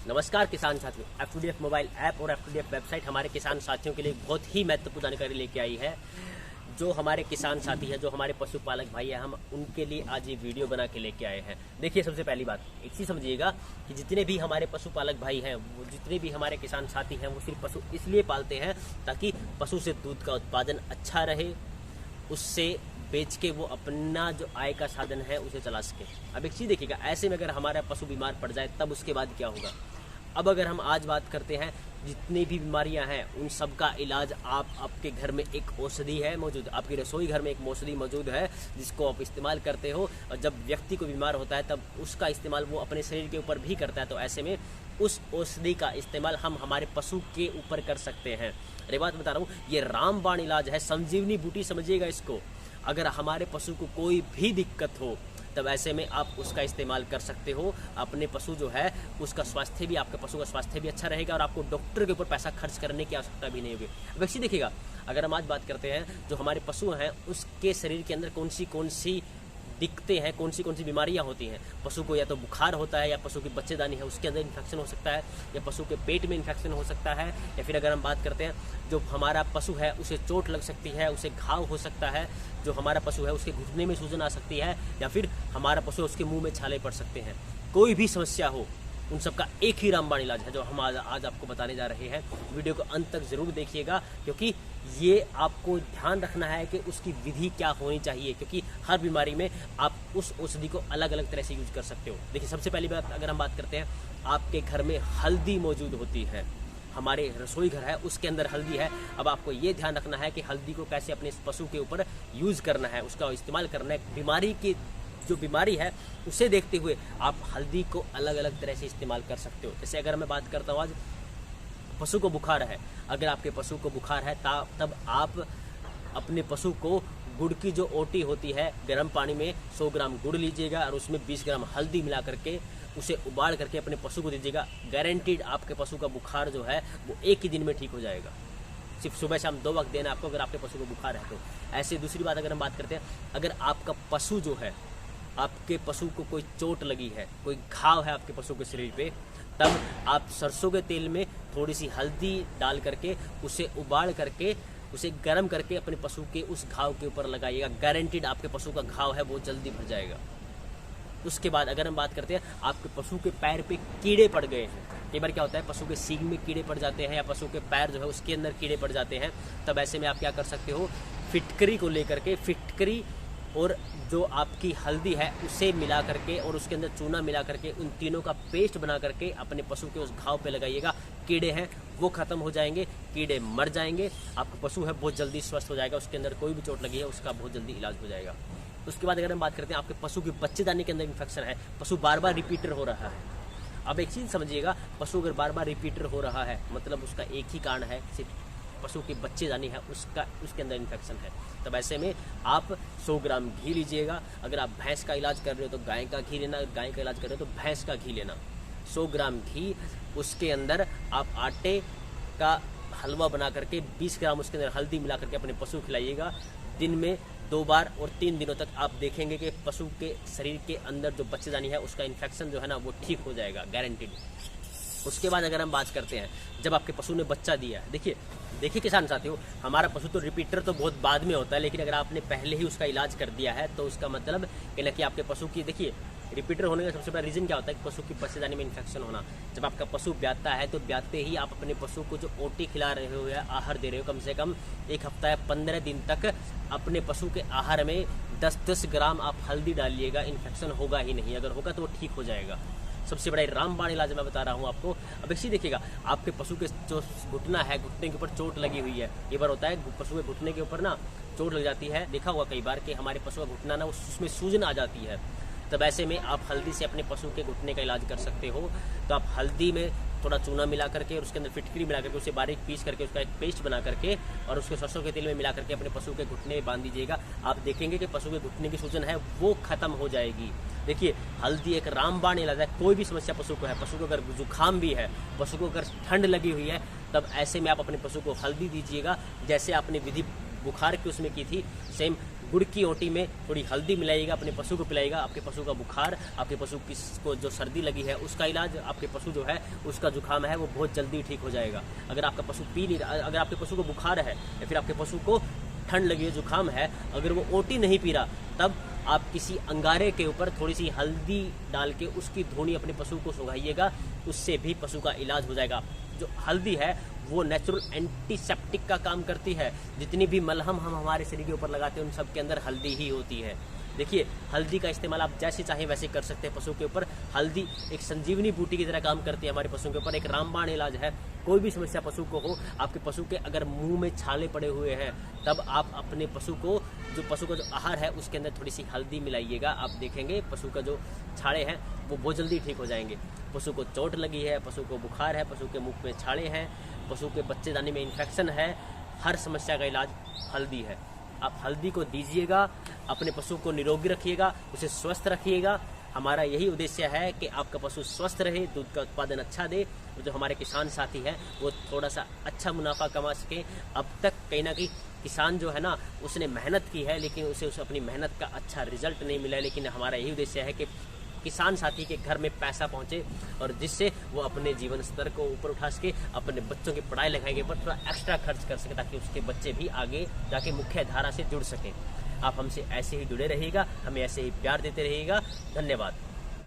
नमस्कार किसान साथियों, एफटीडीएफ मोबाइल ऐप और एफटीडीएफ वेबसाइट हमारे किसान साथियों के लिए बहुत ही महत्वपूर्ण जानकारी लेके आई है। जो हमारे किसान साथी हैं, जो हमारे पशुपालक भाई हैं, हम उनके लिए आज ये वीडियो बना के लेके आए हैं। देखिए, सबसे पहली बात एक चीज़ समझिएगा कि जितने भी हमारे पशुपालक भाई हैं, वो जितने भी हमारे किसान साथी हैं, वो सिर्फ पशु इसलिए पालते हैं ताकि पशु से दूध का उत्पादन अच्छा रहे, उससे बेच के वो अपना जो आय का साधन है उसे चला सके। अब एक चीज़ देखिएगा, ऐसे में अगर हमारा पशु बीमार पड़ जाए तब उसके बाद क्या होगा। अब अगर हम आज बात करते हैं, जितनी भी बीमारियां हैं उन सब का इलाज आपके घर में एक औषधि है मौजूद, आपकी रसोई घर में एक औषधि मौजूद है जिसको आप इस्तेमाल करते हो। और जब व्यक्ति को बीमार होता है तब उसका इस्तेमाल वो अपने शरीर के ऊपर भी करता है। तो ऐसे में उस औषधि का इस्तेमाल हम हमारे पशु के ऊपर कर सकते हैं। अरे बात बता रहा हूँ, ये रामबाण इलाज है, संजीवनी बूटी समझिएगा इसको। अगर हमारे पशु को कोई भी दिक्कत हो तब ऐसे में आप उसका इस्तेमाल कर सकते हो। अपने पशु जो है उसका स्वास्थ्य भी, आपके पशु का स्वास्थ्य भी अच्छा रहेगा और आपको डॉक्टर के ऊपर पैसा खर्च करने की आवश्यकता भी नहीं होगी। अब वैसे देखिएगा, अगर हम आज बात करते हैं जो हमारे पशु हैं उसके शरीर के अंदर कौन सी दिखते हैं, कौन सी बीमारियां होती हैं। पशु को या तो बुखार होता है, या पशु की बच्चेदानी है उसके अंदर इन्फेक्शन हो सकता है, या पशु के पेट में इन्फेक्शन हो सकता है, या फिर अगर हम बात करते हैं जो हमारा पशु है उसे चोट लग सकती है, उसे घाव हो सकता है, जो हमारा पशु है उसके घुटने में सूजन आ सकती है, या फिर हमारा पशु है उसके मुंह में छाले पड़ सकते हैं। कोई भी समस्या हो, उन सब का एक ही रामबाण इलाज है जो हम आज आपको बताने जा रहे हैं। वीडियो को अंत तक जरूर देखिएगा, क्योंकि ये आपको ध्यान रखना है कि उसकी विधि क्या होनी चाहिए, क्योंकि हर बीमारी में आप उस औषधि को अलग अलग तरह से यूज कर सकते हो। देखिए, सबसे पहली बात अगर हम बात करते हैं, आपके घर में हल्दी मौजूद होती है, हमारे रसोई घर है उसके अंदर हल्दी है। अब आपको ये ध्यान रखना है कि हल्दी को कैसे अपने पशु के ऊपर यूज करना है, उसका इस्तेमाल करना है। बीमारी की जो बीमारी है उसे देखते हुए आप हल्दी को अलग अलग तरह से इस्तेमाल कर सकते हो। जैसे अगर मैं बात करता हूँ, आज पशु को बुखार है, अगर आपके पशु को बुखार है तब आप अपने पशु को गुड़ की जो ओटी होती है, गर्म पानी में 100 ग्राम गुड़ लीजिएगा और उसमें 20 ग्राम हल्दी मिला करके उसे उबाल करके अपने पशु को दीजिएगा। गारंटीड आपके पशु का बुखार जो है वो एक ही दिन में ठीक हो जाएगा। सिर्फ सुबह शाम 2 वक्त देना आपको, अगर आपके पशु को बुखार है तो। ऐसे दूसरी बात अगर हम बात करते हैं, अगर आपका पशु जो है, आपके पशु को कोई चोट लगी है, कोई घाव है आपके पशु के शरीर पे, तब आप सरसों के तेल में थोड़ी सी हल्दी डाल करके उसे उबाल करके उसे गर्म करके अपने पशु के उस घाव के ऊपर लगाइएगा। गारंटीड आपके पशु का घाव है वो जल्दी भर जाएगा। उसके बाद अगर हम बात करते हैं, आपके पशु के पैर पे कीड़े पड़ गए हैं, कई बार क्या होता है पशु के सींग में कीड़े पड़ जाते हैं या पशु के पैर जो है उसके अंदर कीड़े पड़ जाते हैं, तब ऐसे में आप क्या कर सकते हो, फिटकरी को लेकर के, फिटकरी और जो आपकी हल्दी है उसे मिला करके और उसके अंदर चूना मिला करके उन तीनों का पेस्ट बना करके अपने पशु के उस घाव पे लगाइएगा। कीड़े हैं वो खत्म हो जाएंगे, कीड़े मर जाएंगे, आपका पशु है बहुत जल्दी स्वस्थ हो जाएगा, उसके अंदर कोई भी चोट लगी है उसका बहुत जल्दी इलाज हो जाएगा। उसके बाद अगर हम बात करते हैं, आपके पशु की बच्चेदानी के अंदर इन्फेक्शन है, पशु बार बार रिपीटर हो रहा है। अब एक चीज़ समझिएगा, पशु अगर बार बार रिपीटर हो रहा है मतलब उसका एक ही कारण है, सिर्फ पशु की बच्चेदानी है उसके अंदर इन्फेक्शन है। तब ऐसे में आप 100 ग्राम घी लीजिएगा। अगर आप भैंस का इलाज कर रहे हो तो गाय का घी लेना, गाय का इलाज कर रहे हो तो भैंस का घी लेना। 100 ग्राम घी, उसके अंदर आप आटे का हलवा बना करके 20 ग्राम उसके अंदर हल्दी मिला करके अपने पशु खिलाइएगा। दिन में 2 बार और 3 दिनों तक आप देखेंगे कि पशु के शरीर के अंदर जो बच्चेदानी है उसका इन्फेक्शन जो है ना वो ठीक हो जाएगा, गारंटीड। उसके बाद अगर हम बात करते हैं, जब आपके पशु ने बच्चा दिया है, देखिए किसान साथियों, हमारा पशु तो रिपीटर तो बहुत बाद में होता है, लेकिन अगर आपने पहले ही उसका इलाज कर दिया है तो उसका मतलब कि आपके पशु की, देखिए रिपीटर होने का सबसे बड़ा रीज़न क्या होता है कि पशु की बच्चेदानी में इन्फेक्शन होना। जब आपका पशु ब्याता है तो ब्याते ही आप अपने पशु को जो ओटी खिला रहे हो या आहार दे रहे हो, कम से कम 1 हफ्ता या 15 दिन तक अपने पशु के आहार में 10-10 ग्राम आप हल्दी डालिएगा। इन्फेक्शन होगा ही नहीं, अगर होगा तो वो ठीक हो जाएगा। सबसे बड़ा रामबाण इलाज मैं बता रहा हूँ आपको। अब इसी देखिएगा, आपके पशु के जो घुटना है, घुटने के ऊपर चोट लगी हुई है, कई बार होता है पशु के घुटने के ऊपर ना चोट लग जाती है, देखा हुआ कई बार कि हमारे पशु का घुटना ना उसमें सूजन आ जाती है। तब ऐसे में आप हल्दी से अपने पशु के घुटने का इलाज कर सकते हो। तो आप हल्दी में थोड़ा चूना मिला करके और उसके अंदर फिटकरी मिला करके उसे बारीक पीस करके उसका एक पेस्ट बना करके और उसको सरसों के तेल में मिला करके अपने पशु के घुटने में बांध दीजिएगा। आप देखेंगे कि पशु के घुटने की सूजन है वो खत्म हो जाएगी। देखिए, हल्दी एक रामबाण इलाज है। कोई भी समस्या पशु को है, पशु को अगर जुकाम भी है, पशु को अगर ठंड लगी हुई है, तब ऐसे में आप अपने पशु को हल्दी दीजिएगा। जैसे आपने विधि बुखार की उसमें की थी, सेम गुड़ की ओटी में थोड़ी हल्दी मिलाइएगा, अपने पशु को पिलाइएगा। आपके पशु का बुखार, आपके पशु को जो सर्दी लगी है उसका इलाज, आपके पशु जो है उसका जुकाम है वो बहुत जल्दी ठीक हो जाएगा। अगर आपका पशु पी नहीं रहा, अगर आपके पशु को बुखार है या फिर आपके पशु को ठंड लगी है, जुकाम है, अगर वो ओटी नहीं पी रहा, तब आप किसी अंगारे के ऊपर थोड़ी सी हल्दी डाल के उसकी धूनी अपने पशु को सुंघाइएगा, उससे भी पशु का इलाज हो जाएगा। जो हल्दी है वो नेचुरल एंटीसेप्टिक का काम करती है। जितनी भी मलहम हम हमारे शरीर के ऊपर लगाते हैं उन सब के अंदर हल्दी ही होती है। देखिए, हल्दी का इस्तेमाल आप जैसे चाहें वैसे कर सकते हैं पशु के ऊपर। हल्दी एक संजीवनी बूटी की तरह काम करती है हमारे पशु के ऊपर, एक रामबाण इलाज है। कोई भी समस्या पशु को हो, आपके पशु के अगर मुंह में छाले पड़े हुए हैं, तब आप अपने पशु को पशु का जो आहार है उसके अंदर थोड़ी सी हल्दी मिलाइएगा। आप देखेंगे पशु का जो छाले हैं वो बहुत जल्दी ठीक हो जाएंगे। पशु को चोट लगी है, पशु को बुखार है, पशु के मुख में छाले हैं, पशु के बच्चेदानी में इन्फेक्शन है, हर समस्या का इलाज हल्दी है। आप हल्दी को दीजिएगा, अपने पशु को निरोगी रखिएगा, उसे स्वस्थ रखिएगा। हमारा यही उद्देश्य है कि आपका पशु स्वस्थ रहे, दूध का उत्पादन अच्छा दे, जो हमारे किसान साथी हैं वो थोड़ा सा अच्छा मुनाफा कमा सकें। अब तक कहीं ना कहीं किसान जो है ना उसने मेहनत की है, लेकिन उसे अपनी मेहनत का अच्छा रिजल्ट नहीं मिला है। लेकिन हमारा यही उद्देश्य है कि किसान साथी के घर में पैसा पहुंचे और जिससे वो अपने जीवन स्तर को ऊपर उठा सके, अपने बच्चों की पढ़ाई लिखाई के ऊपर थोड़ा एक्स्ट्रा खर्च कर सके, ताकि उसके बच्चे भी आगे जाके मुख्य धारा से जुड़ सकें। आप हमसे ऐसे ही जुड़े रहिएगा, हमें ऐसे ही प्यार देते रहिएगा। धन्यवाद।